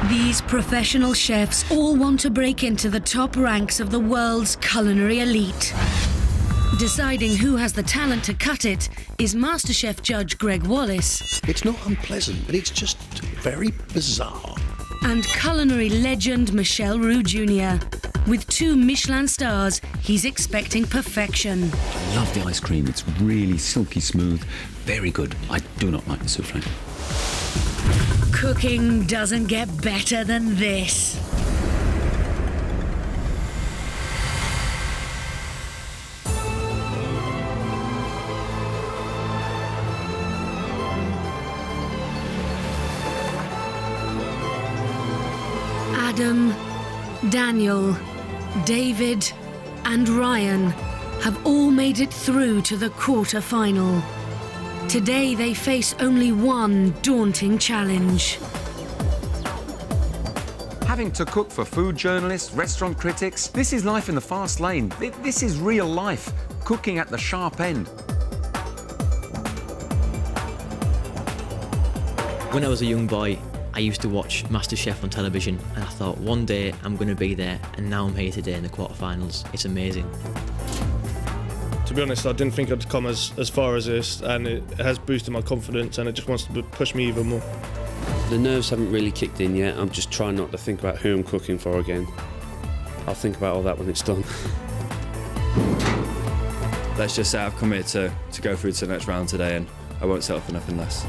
These professional chefs all want to break into the top ranks of the world's culinary elite. Deciding who has the talent to cut it is MasterChef judge Gregg Wallace. It's not unpleasant, but it's just very bizarre. And culinary legend Michel Roux Jr. With 2 Michelin stars, he's expecting perfection. I love the ice cream. It's really silky smooth, very good. I do not like the souffle. Cooking doesn't get better than this. Adam, Daniel, David and Ryan have all made it through to the quarter-final. Today they face only one daunting challenge. Having to cook for food journalists, restaurant critics, this is life in the fast lane. This is real life, cooking at the sharp end. When I was a young boy, I used to watch MasterChef on television, and I thought one day I'm going to be there, and now I'm here today in the quarterfinals. It's amazing. To be honest, I didn't think I'd come as far as this, and it has boosted my confidence, and it just wants to push me even more. The nerves haven't really kicked in yet. I'm just trying not to think about who I'm cooking for again. I'll think about all that when it's done. Let's just say I've come here to go through to the next round today, and I won't settle for nothing less.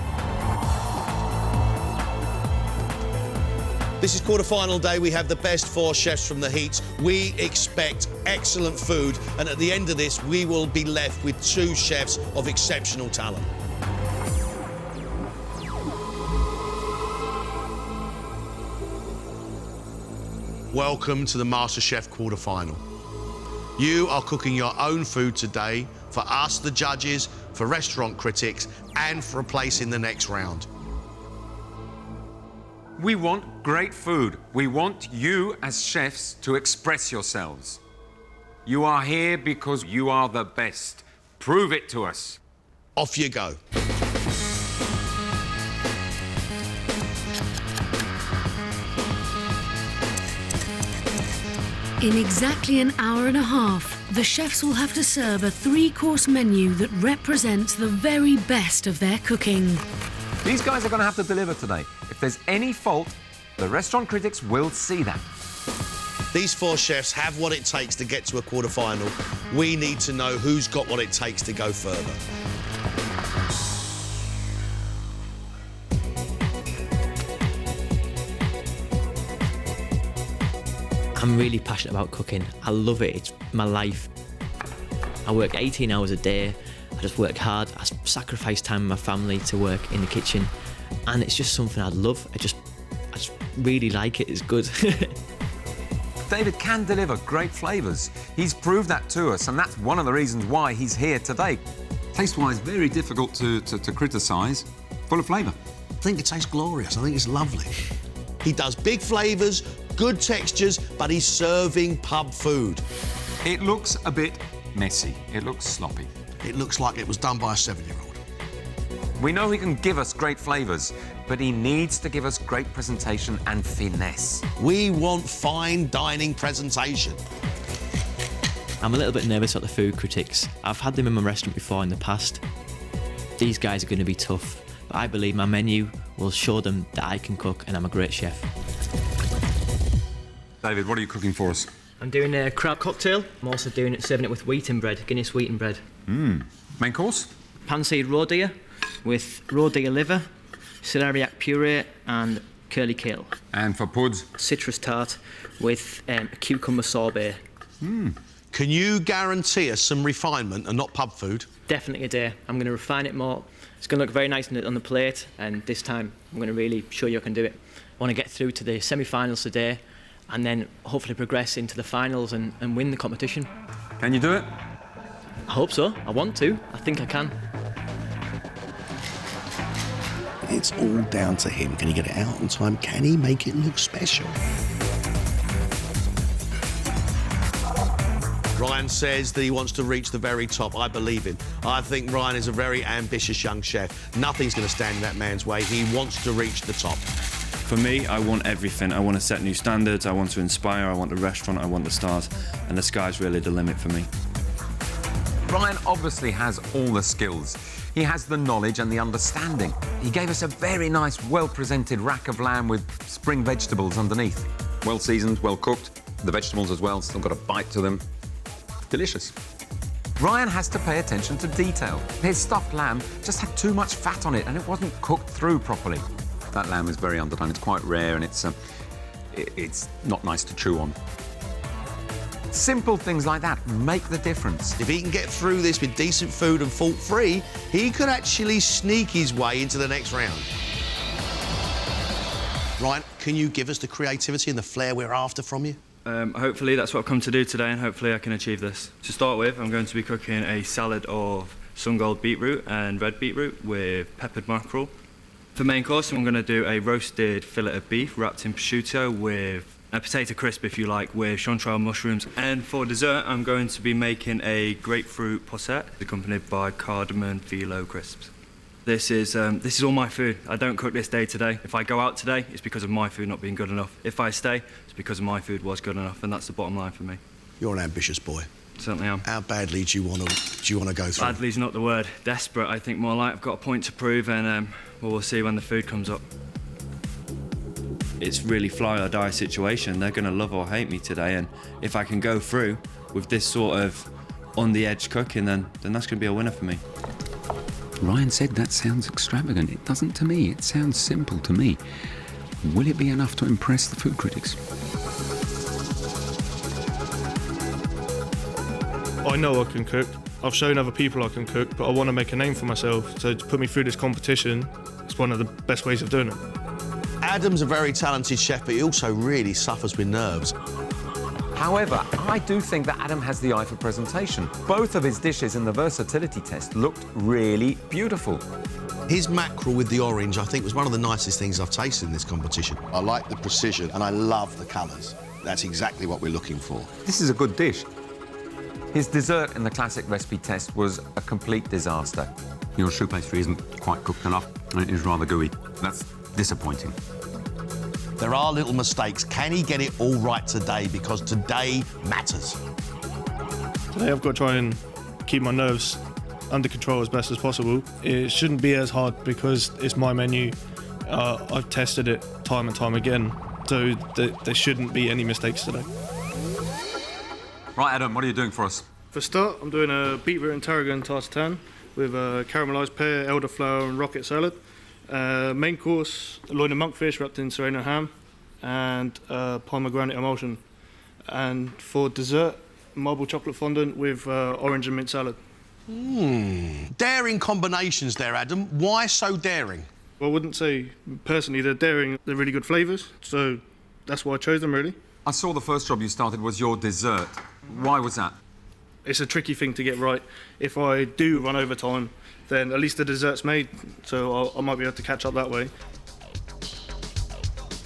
This is quarter-final day. We have the best 4 chefs from the heats. We expect excellent food, and at the end of this, we will be left with 2 chefs of exceptional talent. Welcome to the MasterChef quarter-final. You are cooking your own food today for us, the judges, for restaurant critics, and for a place in the next round. We want great food. We want you as chefs to express yourselves. You are here because you are the best. Prove it to us. Off you go. In exactly an hour and a half, the chefs will have to serve a 3-course menu that represents the very best of their cooking. These guys are going to have to deliver today. If there's any fault, the restaurant critics will see that. These 4 chefs have what it takes to get to a quarter-final. We need to know who's got what it takes to go further. I'm really passionate about cooking. I love it. It's my life. I work 18 hours a day. I just work hard. I sacrifice time with my family to work in the kitchen, and it's just something I love. I just really like it. It's good. David can deliver great flavours. He's proved that to us, and that's one of the reasons why he's here today. Taste-wise, very difficult to criticise. Full of flavour. I think it tastes glorious. I think it's lovely. He does big flavours, good textures, but he's serving pub food. It looks a bit messy. It looks sloppy. It looks like it was done by a 7-year-old. We know he can give us great flavours, but he needs to give us great presentation and finesse. We want fine dining presentation. I'm a little bit nervous about the food critics. I've had them in my restaurant before in the past. These guys are going to be tough, but I believe my menu will show them that I can cook and I'm a great chef. David, what are you cooking for us? I'm doing a crab cocktail. I'm also serving it with wheaten bread, Guinness wheaten bread. Main course? Pan-seared raw deer with raw deer liver, celeriac puree and curly kale. And for puds? Citrus tart with a cucumber sorbet. Can you guarantee us some refinement and not pub food? Definitely a day. I'm going to refine it more. It's going to look very nice on the plate, and this time I'm going to really show you I can do it. I want to get through to the semi-finals today, and then hopefully progress into the finals and win the competition. Can you do it? I hope so. I want to. I think I can. It's all down to him. Can he get it out on time? Can he make it look special? Ryan says that he wants to reach the very top. I believe him. I think Ryan is a very ambitious young chef. Nothing's going to stand in that man's way. He wants to reach the top. For me, I want everything. I want to set new standards, I want to inspire, I want the restaurant, I want the stars, and the sky's really the limit for me. Ryan obviously has all the skills. He has the knowledge and the understanding. He gave us a very nice, well-presented rack of lamb with spring vegetables underneath. Well-seasoned, well-cooked. The vegetables as well, still got a bite to them. Delicious. Ryan has to pay attention to detail. His stuffed lamb just had too much fat on it and it wasn't cooked through properly. That lamb is very underdone. It's quite rare and it's not nice to chew on. Simple things like that make the difference. If he can get through this with decent food and fault-free, he could actually sneak his way into the next round. Ryan, can you give us the creativity and the flair we're after from you? Hopefully that's what I've come to do today, and hopefully I can achieve this. To start with, I'm going to be cooking a salad of sun-gold beetroot and red beetroot with peppered mackerel. For main course, I'm going to do a roasted fillet of beef wrapped in prosciutto with a potato crisp, if you like, with chanterelle mushrooms. And for dessert, I'm going to be making a grapefruit posset accompanied by cardamom phyllo crisps. This is all my food. I don't cook this day to day. If I go out today, it's because of my food not being good enough. If I stay, it's because my food was good enough, and that's the bottom line for me. You're an ambitious boy. Certainly am. How badly do you want to go through? Badly's not the word. Desperate, I think more like. I've got a point to prove, and well, we'll see when the food comes up. It's really fly or die situation. They're going to love or hate me today, and if I can go through with this sort of on the edge cooking, then that's going to be a winner for me. Ryan said that sounds extravagant. It doesn't to me. It sounds simple to me. Will it be enough to impress the food critics? I know I can cook. I've shown other people I can cook, but I want to make a name for myself. So to put me through this competition, it's one of the best ways of doing it. Adam's a very talented chef, but he also really suffers with nerves. However, I do think that Adam has the eye for presentation. Both of his dishes in the versatility test looked really beautiful. His mackerel with the orange, I think, was one of the nicest things I've tasted in this competition. I like the precision and I love the colours. That's exactly what we're looking for. This is a good dish. His dessert in the classic recipe test was a complete disaster. Your choux pastry isn't quite cooked enough and it is rather gooey. That's disappointing. There are little mistakes. Can he get it all right today? Because today matters. Today I've got to try and keep my nerves under control as best as possible. It shouldn't be as hard because it's my menu. I've tested it time and time again, so there shouldn't be any mistakes today. Right, Adam, what are you doing for us? For a start, I'm doing a beetroot and tarragon tartare with a caramelised pear, elderflower and rocket salad. Main course, loin and monkfish wrapped in serrano ham and pomegranate emulsion. And for dessert, marble chocolate fondant with orange and mint salad. Daring combinations there, Adam. Why so daring? Well, I wouldn't say personally they're daring. They're really good flavours, so that's why I chose them, really. I saw the first job you started was your dessert. Why was that? It's a tricky thing to get right. If I do run over time, then at least the dessert's made, so I might be able to catch up that way.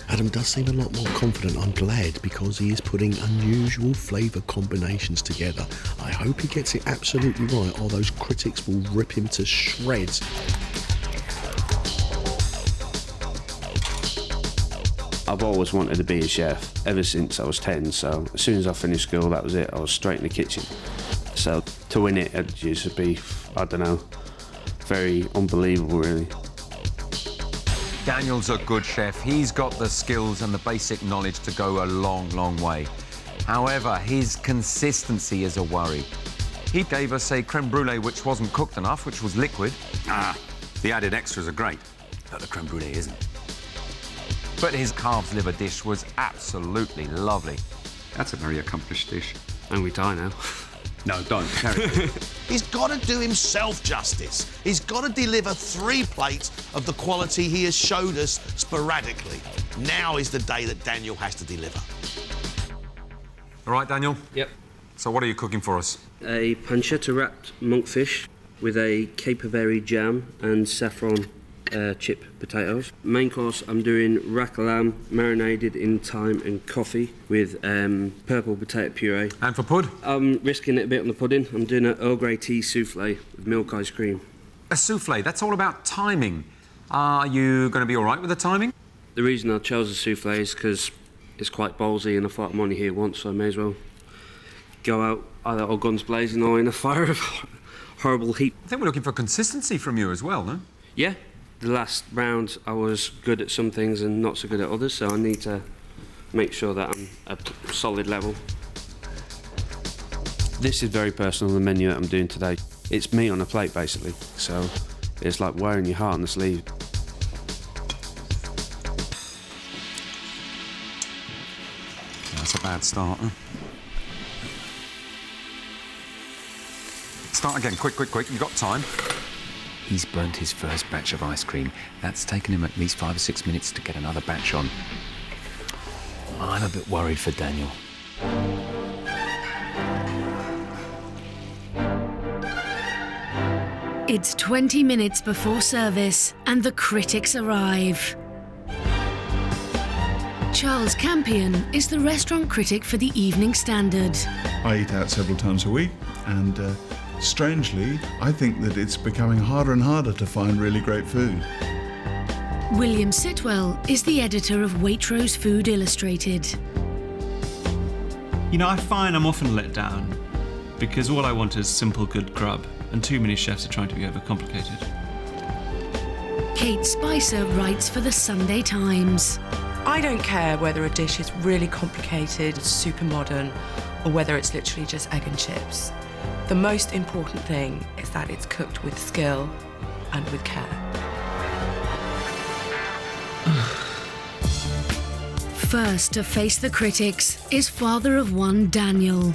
Adam does seem a lot more confident. I'm glad, because he is putting unusual flavour combinations together. I hope he gets it absolutely right, or those critics will rip him to shreds. I've always wanted to be a chef, ever since I was 10, so as soon as I finished school, that was it. I was straight in the kitchen. So to win it, it used to be, I don't know, very unbelievable, really. Daniel's a good chef. He's got the skills and the basic knowledge to go a long, long way. However, his consistency is a worry. He gave us a creme brulee which wasn't cooked enough, which was liquid. The added extras are great, but the creme brulee isn't. But his calf's liver dish was absolutely lovely. That's a very accomplished dish. And we die now. No, don't. He's got to do himself justice. He's got to deliver 3 plates of the quality he has showed us sporadically. Now is the day that Daniel has to deliver. All right, Daniel? Yep. So what are you cooking for us? A pancetta wrapped monkfish with a caperberry jam and saffron chip potatoes. Main course, I'm doing rack lamb marinated in thyme and coffee with purple potato puree. And for pud? I'm risking it a bit on the pudding. I'm doing an Earl Grey tea souffle with milk ice cream. A souffle, that's all about timing. Are you going to be all right with the timing? The reason I chose the souffle is because it's quite ballsy, and I thought I'm only here once, so I may as well go out either all guns blazing or in a fire of horrible heat. I think we're looking for consistency from you as well, no? Yeah, the last round I was good at some things and not so good at others, so I need to make sure that I'm at a solid level. This is very personal, the menu that I'm doing today. It's meat on a plate, basically, so it's like wearing your heart on the sleeve. That's a bad start, huh? Start again, quick, you've got time. He's burnt his first batch of ice cream. That's taken him at least 5 or 6 minutes to get another batch on. I'm a bit worried for Daniel. It's 20 minutes before service and the critics arrive. Charles Campion is the restaurant critic for the Evening Standard. I eat out several times a week, and strangely, I think that it's becoming harder and harder to find really great food. William Sitwell is the editor of Waitrose Food Illustrated. You know, I find I'm often let down because all I want is simple, good grub, and too many chefs are trying to be overcomplicated. Kate Spicer writes for the Sunday Times. I don't care whether a dish is really complicated, super modern, or whether it's literally just egg and chips. The most important thing is that it's cooked with skill and with care. First to face the critics is father of one Daniel.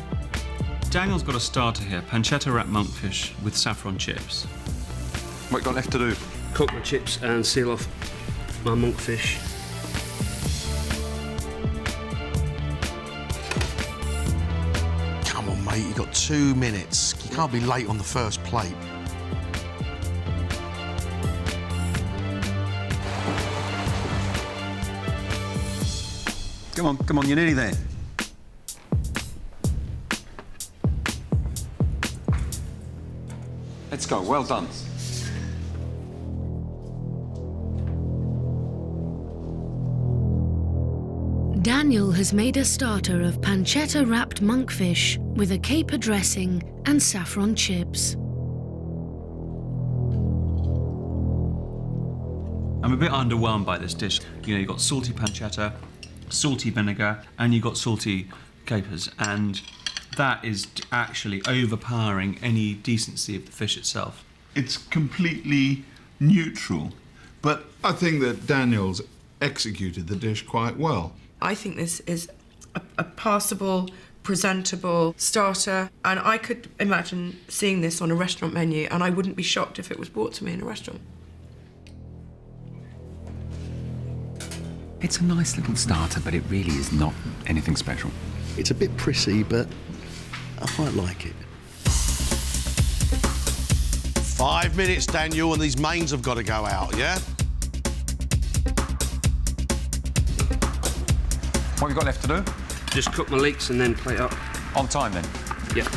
Daniel's got a starter here, pancetta wrapped monkfish with saffron chips. What you got left to do? Cook my chips and seal off my monkfish. Come on, mate, you've got 2 minutes. You can't be late on the first plate. Come on, you're nearly there. Let's go, well done. Daniel has made a starter of pancetta-wrapped monkfish with a caper dressing and saffron chips. I'm a bit underwhelmed by this dish. You know, you've got salty pancetta, salty vinegar, and you've got salty capers, and that is actually overpowering any decency of the fish itself. It's completely neutral, but I think that Daniel's executed the dish quite well. I think this is a passable, presentable starter, and I could imagine seeing this on a restaurant menu, and I wouldn't be shocked if it was brought to me in a restaurant. It's a nice little starter, but it really is not anything special. It's a bit prissy, but I quite like it. 5 minutes, Daniel, and these mains have got to go out, yeah? What have you got left to do? Just cook my leeks and then plate up. On time, then? Yeah.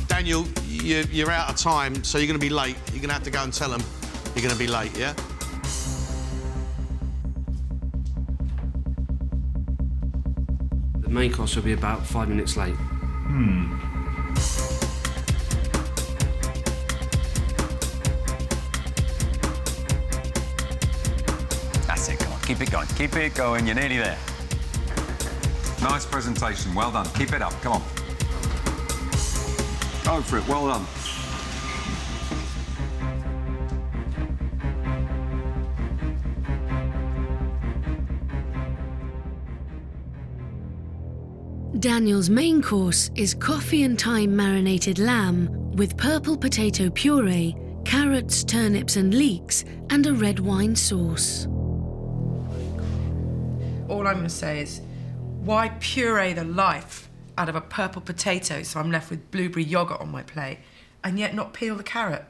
Daniel, you're out of time, so you're going to be late. You're going to have to go and tell them you're going to be late, yeah? The main course will be about 5 minutes late. That's it, come on, keep it going, you're nearly there. Nice presentation, well done, keep it up, come on. Go for it, well done. Daniel's main course is coffee and thyme marinated lamb with purple potato puree, carrots, turnips and leeks, and a red wine sauce. All I'm going to say is, why puree the life out of a purple potato so I'm left with blueberry yoghurt on my plate, and yet not peel the carrot?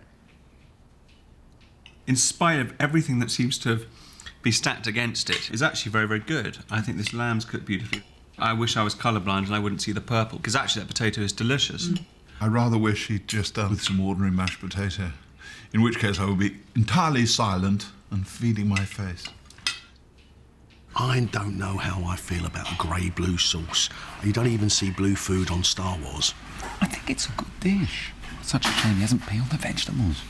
In spite of everything that seems to be stacked against it, it's actually very, very good. I think this lamb's cooked beautifully. I wish I was colourblind and I wouldn't see the purple, because actually that potato is delicious. I rather wish he'd just done with some ordinary mashed potato, in which case I would be entirely silent and feeding my face. I don't know how I feel about a grey-blue sauce. You don't even see blue food on Star Wars. I think it's a good dish. Such a shame he hasn't peeled the vegetables.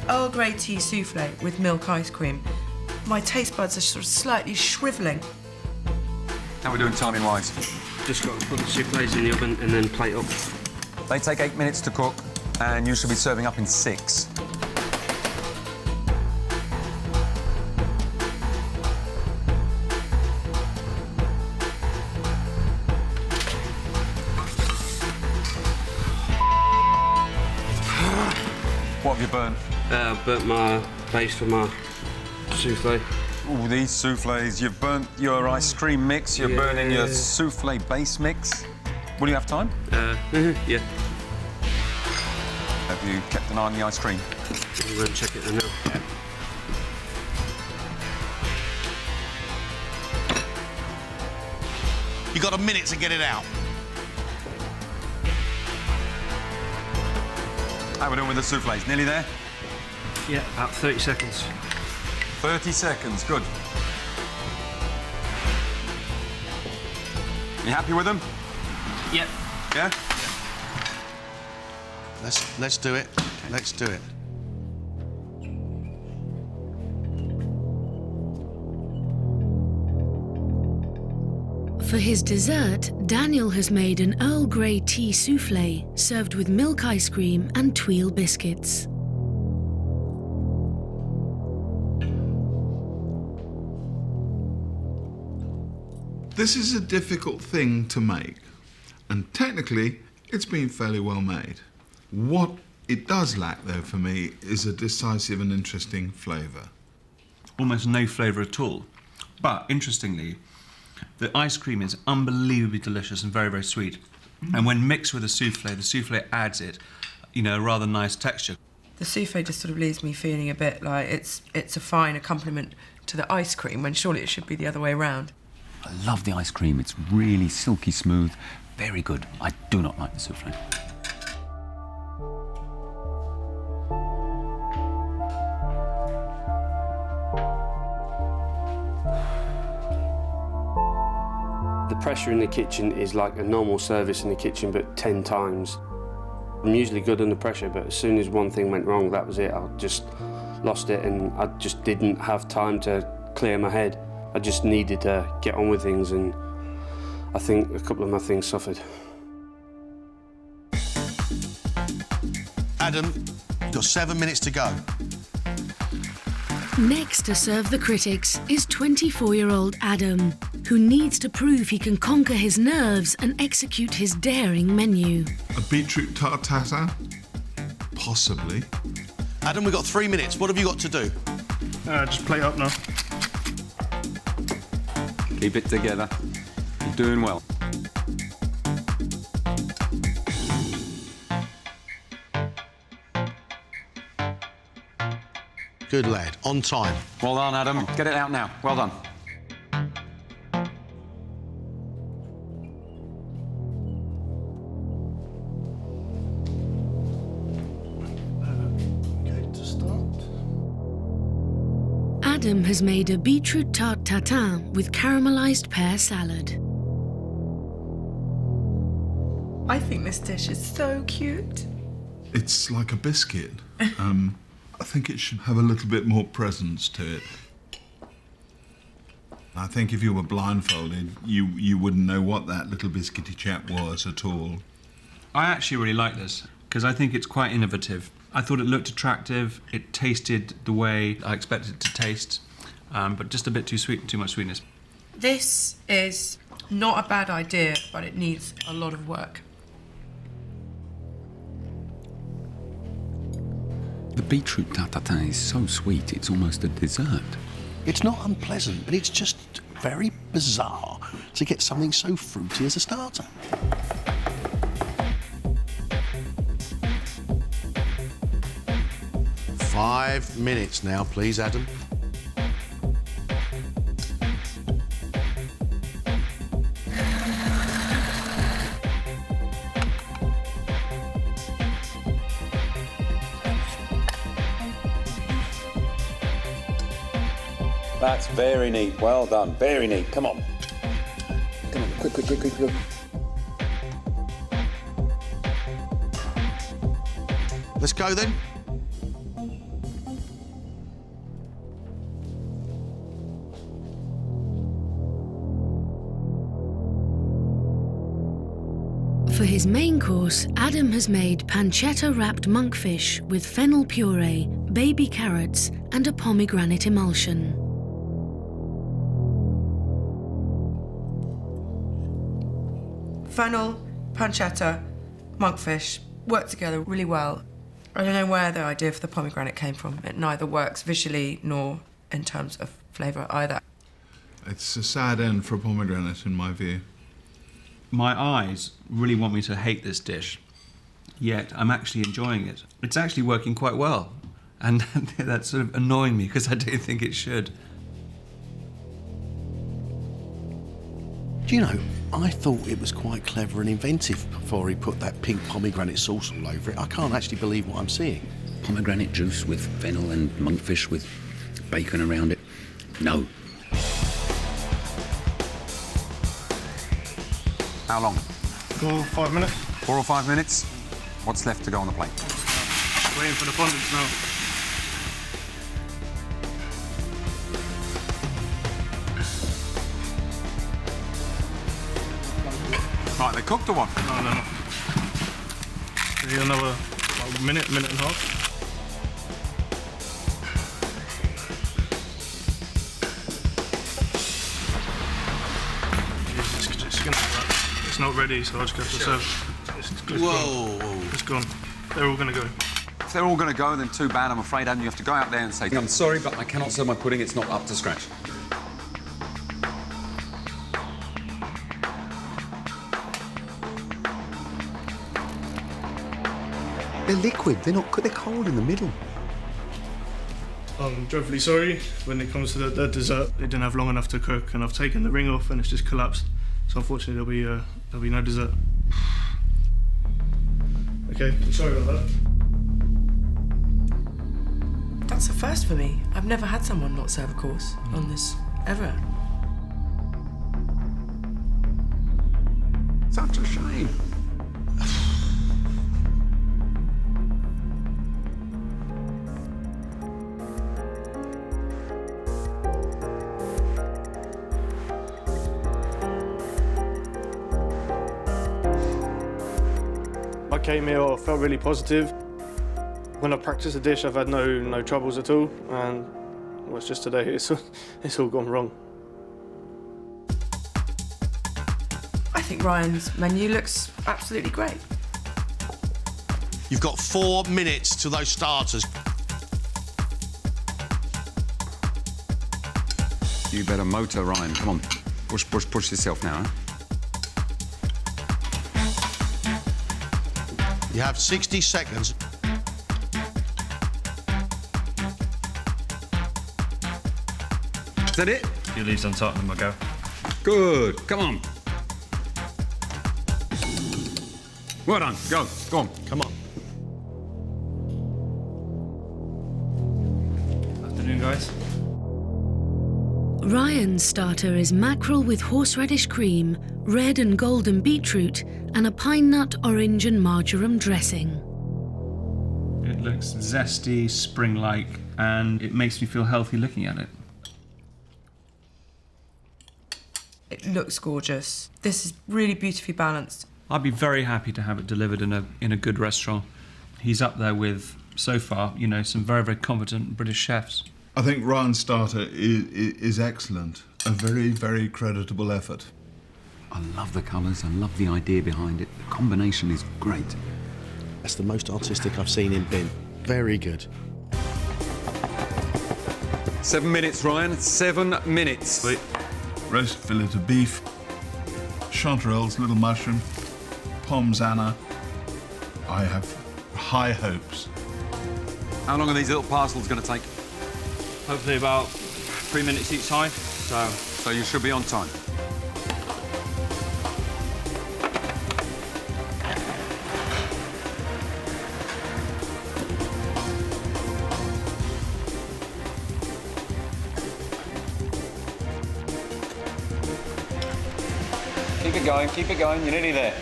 Earl Grey tea souffle with milk ice cream. My taste buds are sort of slightly shrivelling. How are we doing timing-wise? Just got to put the soufflés in the oven and then plate up. They take 8 minutes to cook, and you should be serving up in 6. What have you burnt? I've burnt my base for my souffle. Oh, these soufflés. You've burnt your ice cream mix, you're burning your souffle base mix. Will you have time? Yeah. Have you kept an eye on the ice cream? I'm going to check it now. Yeah. You got a minute to get it out. How are we doing with the soufflés? Nearly there? Yeah, about 30 seconds. 30 seconds, good. You happy with them? Yep. Yeah? Let's do it. Let's do it. For his dessert, Daniel has made an Earl Grey tea souffle served with milk ice cream and Tweel biscuits. This is a difficult thing to make, and technically, it's been fairly well made. What it does lack, though, for me, is a decisive and interesting flavour. Almost no flavour at all. But, interestingly, the ice cream is unbelievably delicious and very, very sweet. And when mixed with the souffle adds it, a rather nice texture. The souffle just sort of leaves me feeling a bit like it's a fine accompaniment to the ice cream, when surely it should be the other way around. I love the ice cream. It's really silky smooth. Very good. I do not like the souffle. The pressure in the kitchen is like a normal service in the kitchen, but 10 times. I'm usually good under pressure, but as soon as one thing went wrong, that was it. I just lost it, and I just didn't have time to clear my head. I just needed to get on with things, and I think a couple of my things suffered. Adam, you've got 7 minutes to go. Next to serve the critics is 24-year-old Adam, who needs to prove he can conquer his nerves and execute his daring menu. A beetroot tart tatin? Possibly. Adam, we've got 3 minutes. What have you got to do? Just plate up now. Keep it together. You're doing well. Good lad. On time. Well done, Adam. Get it out now. Well done. Okay, to start. Adam has made a beetroot tart tatin with caramelised pear salad. I think this dish is so cute. It's like a biscuit. I think it should have a little bit more presence to it. I think if you were blindfolded, you wouldn't know what that little biscuity chap was at all. I actually really like this, because I think it's quite innovative. I thought it looked attractive, it tasted the way I expected it to taste, but just a bit too sweet, too much sweetness. This is not a bad idea, but it needs a lot of work. The beetroot tatin is so sweet, it's almost a dessert. It's not unpleasant, but it's just very bizarre to get something so fruity as a starter. Five minutes now, please, Adam. That's very neat. Well done. Very neat. Come on. Come on. Quick. Let's go then. For his main course, Adam has made pancetta-wrapped monkfish with fennel puree, baby carrots and a pomegranate emulsion. Fennel, pancetta, monkfish work together really well. I don't know where the idea for the pomegranate came from. It neither works visually nor in terms of flavour either. It's a sad end for a pomegranate, in my view. My eyes really want me to hate this dish, yet I'm actually enjoying it. It's actually working quite well, and that's sort of annoying me because I don't think it should. Do you know, I thought it was quite clever and inventive before he put that pink pomegranate sauce all over it. I can't actually believe what I'm seeing. Pomegranate juice with fennel and monkfish with bacon around it. No. How long? 4 or 5 minutes. 4 or 5 minutes? What's left to go on the plate? Waiting for the fondants now. Right, they cooked or what? No. Maybe another minute and a half. It's not ready, so I'll just go to serve. It's Whoa. It's gone. They're all going to go. If they're all going to go, then too bad, I'm afraid, and you have to go out there and say, I'm sorry, but I cannot serve my pudding, it's not up to scratch. They're liquid, they're cold in the middle. I'm dreadfully sorry. When it comes to the dessert, it didn't have long enough to cook, and I've taken the ring off and it's just collapsed. So unfortunately there'll be no dessert. Okay, I'm sorry about that. That's a first for me. I've never had someone not serve a course on this, ever. Such a shame. I came here, I felt really positive. When I practiced the dish, I've had no troubles at all, and well, it's just today, it's all gone wrong. I think Ryan's menu looks absolutely great. You've got 4 minutes to those starters. You better motor, Ryan. Come on. Push yourself now, huh? You have 60 seconds. Is that it? Few leaves on top and then we'll go. Good. Come on. Well done. Go. Go on. Come on. Afternoon, guys. Ryan's starter is mackerel with horseradish cream, red and golden beetroot, and a pine nut, orange and marjoram dressing. It looks zesty, spring-like, and it makes me feel healthy looking at it. It looks gorgeous. This is really beautifully balanced. I'd be very happy to have it delivered in a good restaurant. He's up there with, so far, you know, some very, very competent British chefs. I think Ryan's starter is excellent. A very, very creditable effort. I love the colours, I love the idea behind it. The combination is great. That's the most artistic I've seen him been. Very good. 7 minutes, Ryan. 7 minutes. Sweet. Roast fillet of beef, chanterelles, little mushroom, pomme Anna. I have high hopes. How long are these little parcels going to take? Hopefully about 3 minutes each side. So you should be on time. Keep it going, you're nearly there.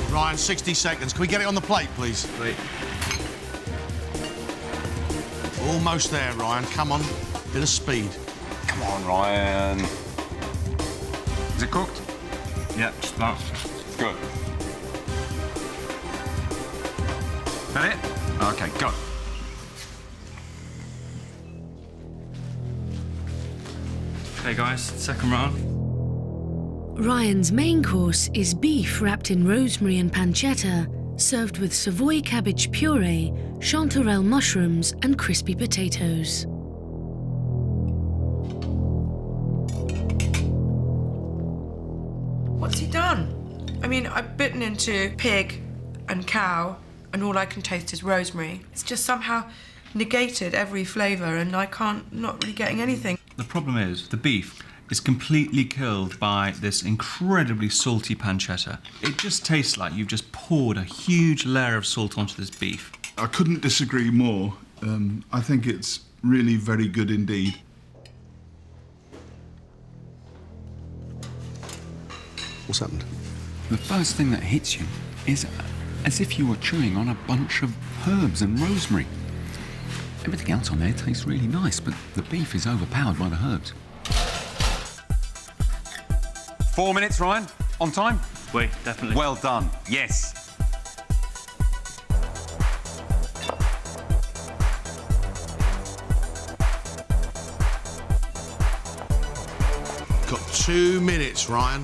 Ryan, 60 seconds. Can we get it on the plate, please? Wait. Almost there, Ryan. Come on. Bit of speed. Come on, Ryan. Is it cooked? Yeah, just about. Good. That it? Okay, go. Okay, guys, second round. Ryan's main course is beef wrapped in rosemary and pancetta, served with Savoy cabbage puree, chanterelle mushrooms and crispy potatoes. What's he done? I mean, I've bitten into pig and cow, and all I can taste is rosemary. It's just somehow negated every flavour, and not really getting anything. The problem is, the beef is completely killed by this incredibly salty pancetta. It just tastes like you've just poured a huge layer of salt onto this beef. I couldn't disagree more. I think it's really very good indeed. What's happened? The first thing that hits you is as if you were chewing on a bunch of herbs and rosemary. Everything else on there tastes really nice, but the beef is overpowered by the herbs. 4 minutes, Ryan. On time? Wait, definitely. Well done. Yes. Got 2 minutes, Ryan.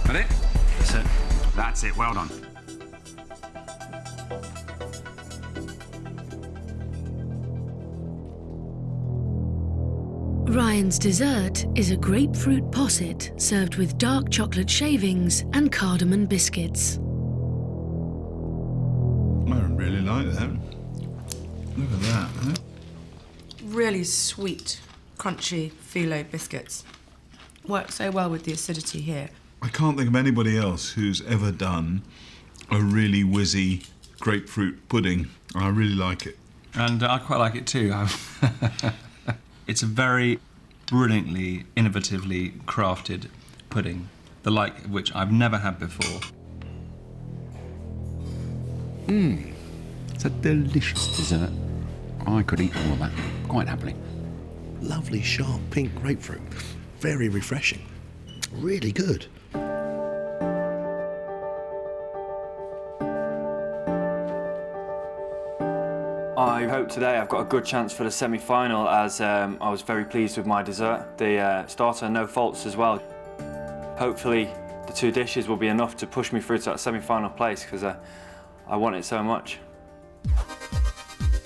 That it? That's it. That's it. Well done. Ryan's dessert is a grapefruit posset served with dark chocolate shavings and cardamom biscuits. I really like that. Look at that, huh? Really sweet, crunchy phyllo biscuits. Work so well with the acidity here. I can't think of anybody else who's ever done a really whizzy grapefruit pudding. I really like it. And I quite like it too. It's a very brilliantly, innovatively crafted pudding, the like of which I've never had before. It's a delicious dessert. I could eat all of that, quite happily. Lovely, sharp pink grapefruit. Very refreshing. Really good. I hope today I've got a good chance for the semi-final, as I was very pleased with my dessert. The starter, no faults as well. Hopefully the 2 dishes will be enough to push me through to that semi-final place, because I want it so much.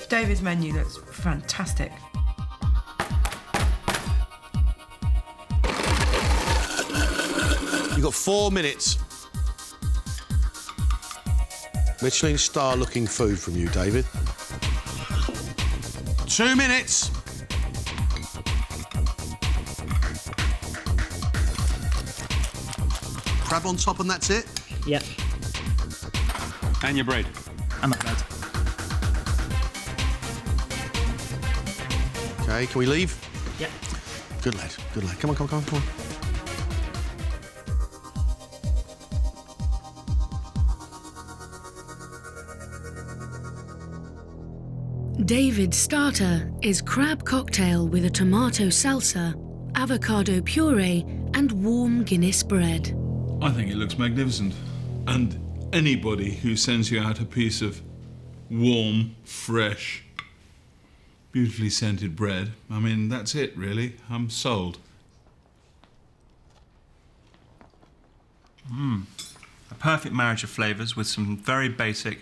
David's menu looks fantastic. You've got 4 minutes. Michelin star looking food from you, David. 2 minutes. Crab on top and that's it? Yep. And your bread. And my bread. Okay, can we leave? Yep. Good lad, good lad. Come on, come on, come on, come on. David's starter is crab cocktail with a tomato salsa, avocado puree and warm Guinness bread. I think it looks magnificent. And anybody who sends you out a piece of warm, fresh, beautifully scented bread, I mean, that's it, really. I'm sold. A perfect marriage of flavours with some very basic,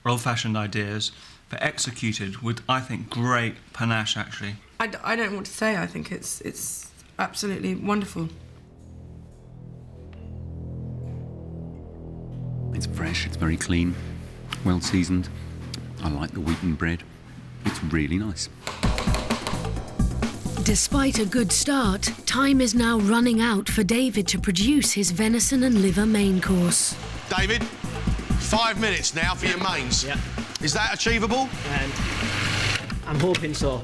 old-fashioned ideas, but executed with, I think, great panache, actually. I don't want to say. I think it's absolutely wonderful. It's fresh, it's very clean, well seasoned. I like the wheaten bread. It's really nice. Despite a good start, time is now running out for David to produce his venison and liver main course. David, 5 minutes now for your mains. Yeah. Is that achievable? I'm hoping so.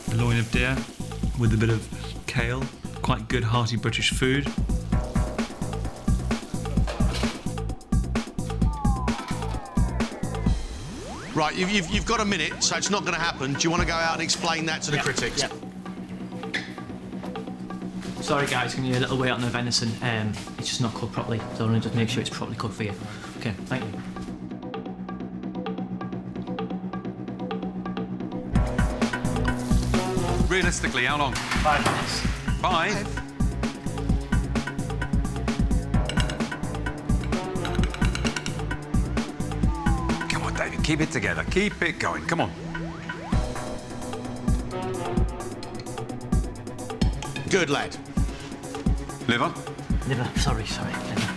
The loin of deer with a bit of kale. Quite good, hearty British food. Right, you've got a minute, so it's not going to happen. Do you want to go out and explain that to the critics? Yep. Sorry guys, can you a little wait on the venison? It's just not cooked properly, so I want to just make sure it's properly cooked for you. Okay, thank you. Realistically, how long? 5 minutes. 5? Come on, David, keep it together. Keep it going, come on. Good lad. Liver? Liver, sorry. Liver.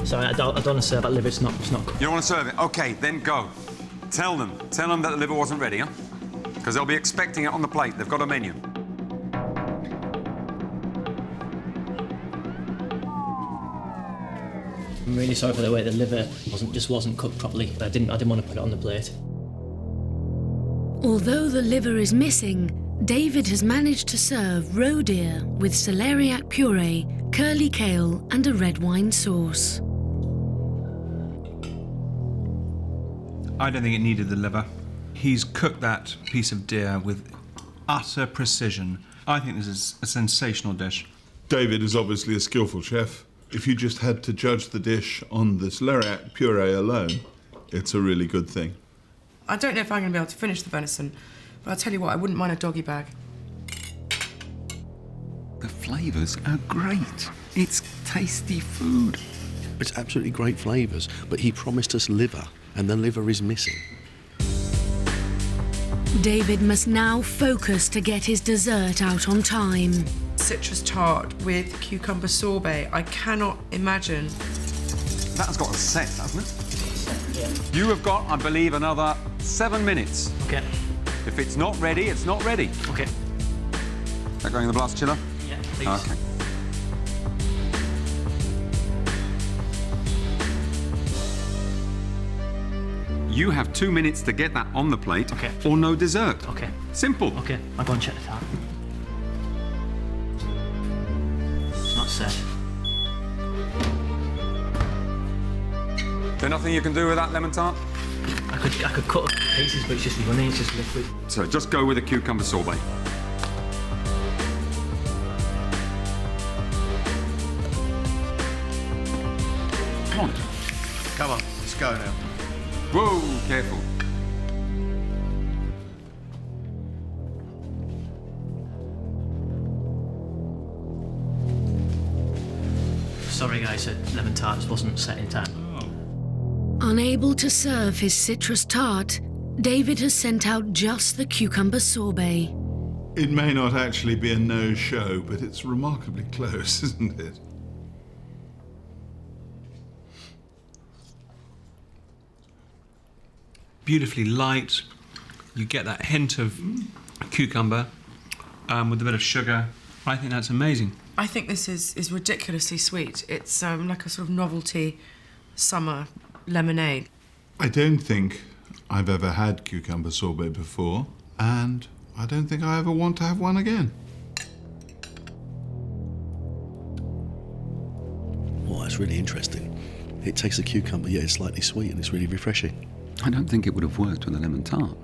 Sorry, I don't want to serve that liver, it's not cooked. You don't want to serve it? OK, then go. Tell them that the liver wasn't ready, huh? Because they'll be expecting it on the plate. They've got a menu. I'm really sorry for the way the liver wasn't cooked properly. I didn't want to put it on the plate. Although the liver is missing, David has managed to serve roe deer with celeriac puree, curly kale and a red wine sauce. I don't think it needed the liver. He's cooked that piece of deer with utter precision. I think this is a sensational dish. David is obviously a skillful chef. If you just had to judge the dish on the celeriac puree alone, it's a really good thing. I don't know if I'm going to be able to finish the venison, but I'll tell you what, I wouldn't mind a doggy bag. The flavours are great. It's tasty food. It's absolutely great flavours, but he promised us liver, and the liver is missing. David must now focus to get his dessert out on time. Citrus tart with cucumber sorbet. I cannot imagine. That has got a set, hasn't it? Yeah. You have got, I believe, another 7 minutes. Okay. If it's not ready, it's not ready. Okay. Is that going in the blast chiller? Yeah, please. Okay. You have 2 minutes to get that on the plate, okay, or no dessert. Okay. Simple. Okay, I'll go and check the tart. It's not set. There's nothing you can do with that lemon tart? I could cut up pieces, but it's just runny, it's just liquid. So just go with a cucumber sorbet. Come on. Come on, let's go now. Whoa, careful. Sorry guys, the lemon tart wasn't set in time. Unable to serve his citrus tart, David has sent out just the cucumber sorbet. It may not actually be a no-show, but it's remarkably close, isn't it? Beautifully light. You get that hint of cucumber with a bit of sugar. I think that's amazing. I think this is ridiculously sweet. It's like a sort of novelty summer lemonade. I don't think I've ever had cucumber sorbet before, and I don't think I ever want to have one again. Well, that's really interesting. It tastes the cucumber, yet it's slightly sweet and it's really refreshing. I don't think it would have worked with a lemon tart.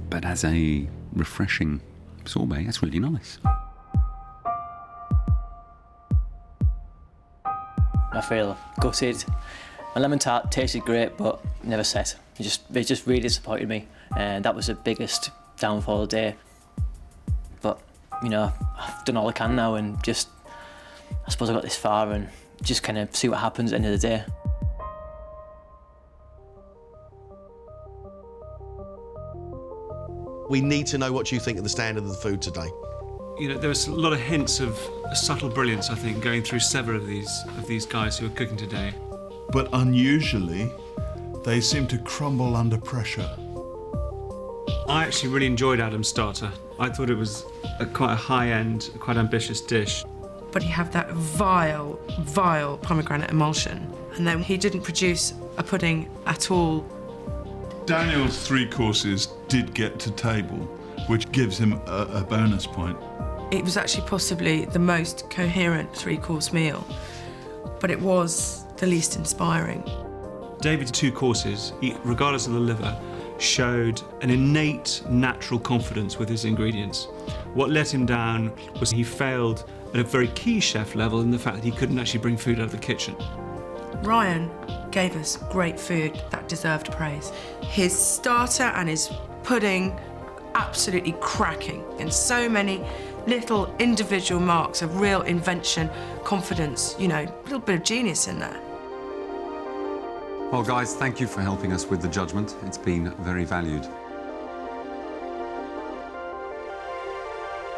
But as a refreshing sorbet, that's really nice. I feel gutted. My lemon tart tasted great, but never set. It just really disappointed me, and that was the biggest downfall of the day. But, you know, I've done all I can now, and just, I suppose I got this far, and just kind of see what happens at the end of the day. We need to know what you think of the standard of the food today. You know, there's a lot of hints of a subtle brilliance, I think, going through several of these guys who are cooking today. But unusually, they seem to crumble under pressure. I actually really enjoyed Adam's starter. I thought it was quite a high-end, quite ambitious dish. but he had that vile, vile pomegranate emulsion. And then he didn't produce a pudding at all. Daniel's 3 courses did get to table, which gives him a bonus point. It was actually possibly the most coherent 3-course meal, but it was the least inspiring. David's 2 courses, regardless of the liver, showed an innate natural confidence with his ingredients. What let him down was he failed at a very key chef level in the fact that he couldn't actually bring food out of the kitchen. Ryan gave us great food that deserved praise. His starter and his pudding, absolutely cracking, and so many little individual marks of real invention, confidence, you know, a little bit of genius in there. Well, guys, thank you for helping us with the judgment. It's been very valued.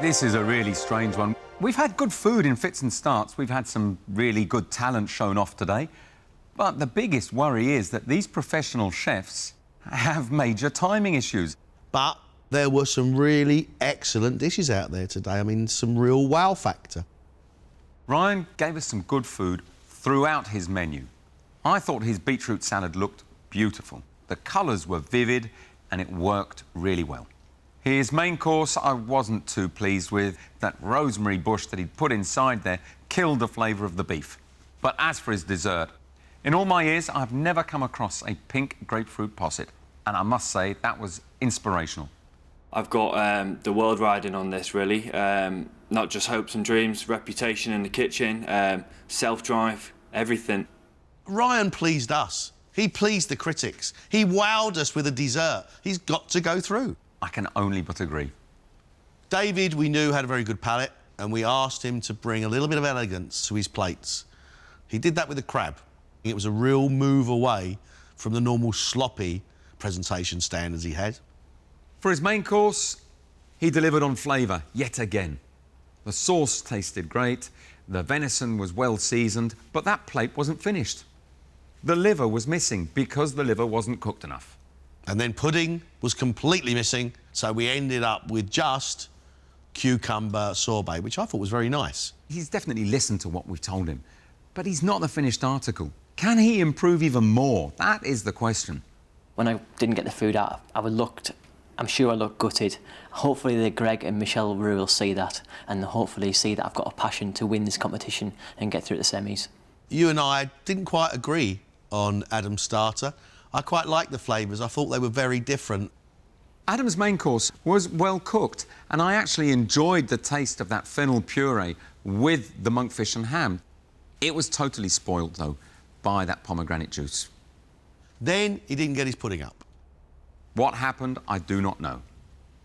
This is a really strange one. We've had good food in fits and starts. We've had some really good talent shown off today. But the biggest worry is that these professional chefs have major timing issues. But there were some really excellent dishes out there today. I mean, some real wow factor. Ryan gave us some good food throughout his menu. I thought his beetroot salad looked beautiful. The colours were vivid and it worked really well. His main course I wasn't too pleased with. That rosemary bush that he'd put inside there killed the flavour of the beef. But as for his dessert, in all my years I've never come across a pink grapefruit posset, and I must say that was inspirational. I've got the world riding on this, really. Not just hopes and dreams, reputation in the kitchen, self-drive, everything. Ryan pleased us. He pleased the critics. He wowed us with a dessert. He's got to go through. I can only but agree. David, we knew, had a very good palate, and we asked him to bring a little bit of elegance to his plates. He did that with the crab. It was a real move away from the normal sloppy presentation standards he had. For his main course, he delivered on flavour yet again. The sauce tasted great, the venison was well seasoned, but that plate wasn't finished. The liver was missing because the liver wasn't cooked enough. And then pudding was completely missing, so we ended up with just cucumber sorbet, which I thought was very nice. He's definitely listened to what we've told him, but he's not the finished article. Can he improve even more? That is the question. When I didn't get the food out, I'm sure I looked gutted. Hopefully the Gregg and Michel Roux will see that, and hopefully see that I've got a passion to win this competition and get through the semis. You and I didn't quite agree on Adam's starter. I quite liked the flavours. I thought they were very different. Adam's main course was well cooked, and I actually enjoyed the taste of that fennel puree with the monkfish and ham. It was totally spoilt, though, by that pomegranate juice. Then he didn't get his pudding up. What happened, I do not know.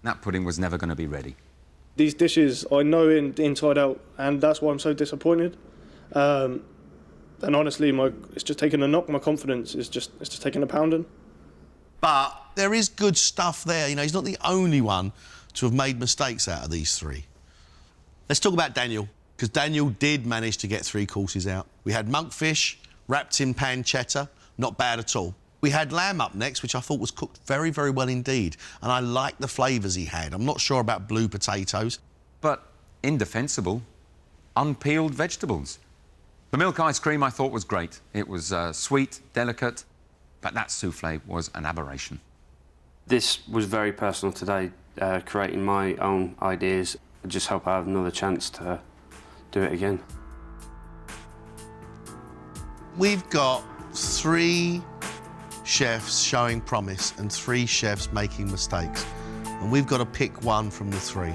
That pudding was never going to be ready. These dishes I know inside out, and that's why I'm so disappointed. And honestly, it's just taking a knock. My confidence it's just taking a pounding. But there is good stuff there. You know, he's not the only one to have made mistakes out of these 3. Let's talk about Daniel, because Daniel did manage to get 3 courses out. We had monkfish wrapped in pancetta, not bad at all. We had lamb up next, which I thought was cooked very, very well indeed, and I liked the flavours he had. I'm not sure about blue potatoes. But indefensible, unpeeled vegetables. The milk ice cream I thought was great. It was sweet, delicate, but that soufflé was an aberration. This was very personal today, creating my own ideas. I just hope I have another chance to do it again. We've got 3 chefs showing promise and 3 chefs making mistakes, and we've got to pick one from the 3.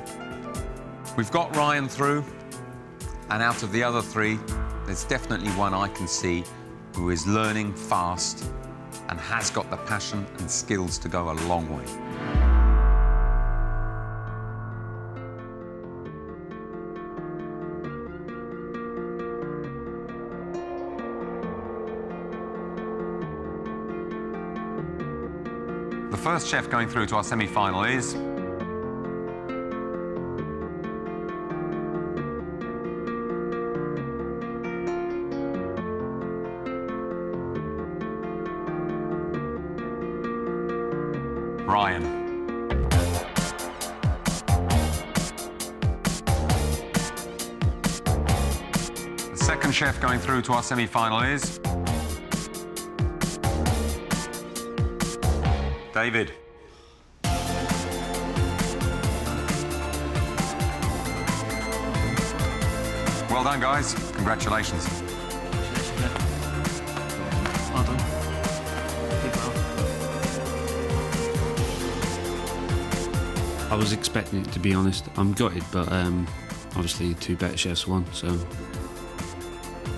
We've got Ryan through, and out of the other 3, there's definitely one I can see who is learning fast and has got the passion and skills to go a long way. The first chef going through to our semi-final is... Ryan. chef going through to our semi-final is... David. Well done, guys. Congratulations. Well done. I was expecting it, to be honest. I'm gutted, but obviously 2 better chefs won, so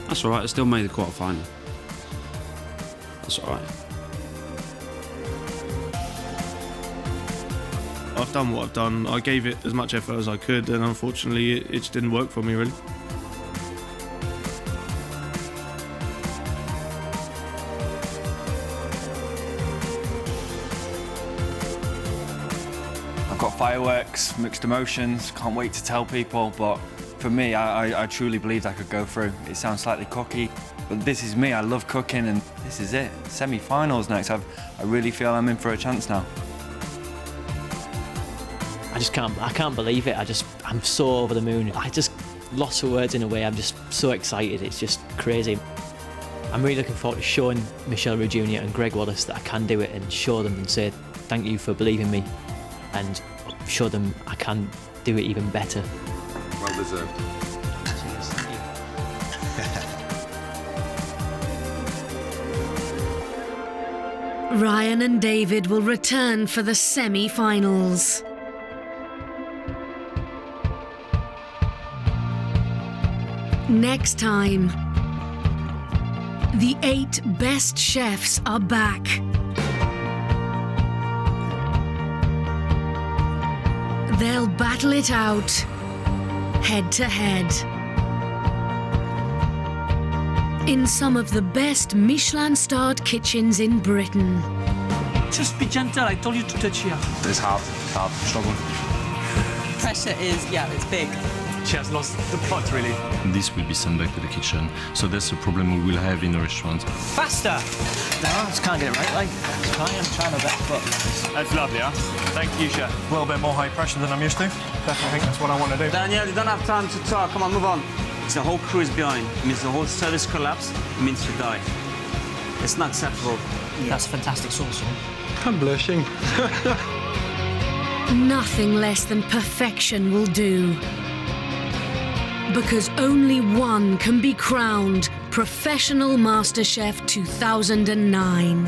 that's all right. I still made the quarter-final. That's all right. I've done what I've done. I gave it as much effort as I could, and unfortunately it just didn't work for me, really. I've got fireworks, mixed emotions, can't wait to tell people, but for me, I truly believed I could go through. It sounds slightly cocky, but this is me. I love cooking, and this is it. Semi-finals next. I really feel I'm in for a chance now. I can't believe it. I'm so over the moon. I just lost for words in a way. I'm just so excited. It's just crazy. I'm really looking forward to showing Michel Roux Jr. and Gregg Wallace that I can do it, and show them and say thank you for believing me, and show them I can do it even better. Well deserved. Ryan and David will return for the semi-finals. Next time, the 8 best chefs are back. They'll battle it out, head to head, in some of the best Michelin-starred kitchens in Britain. Just be gentle, I told you to touch here. It's hard, struggling. Pressure is, it's big. She has lost the plot, really. This will be sent back to the kitchen, so that's a problem we will have in the restaurant. Faster! No, I just can't get it right, like, I'm trying my best, but... That's lovely, huh? Thank you, chef. A little bit more high pressure than I'm used to. Definitely think that's what I want to do. Daniel, you don't have time to talk. Come on, move on. The whole crew is behind. It means the whole service collapse. It means you die. It's not acceptable. Yeah. That's fantastic sauce. I'm blushing. Nothing less than perfection will do. Because only one can be crowned Professional MasterChef 2009.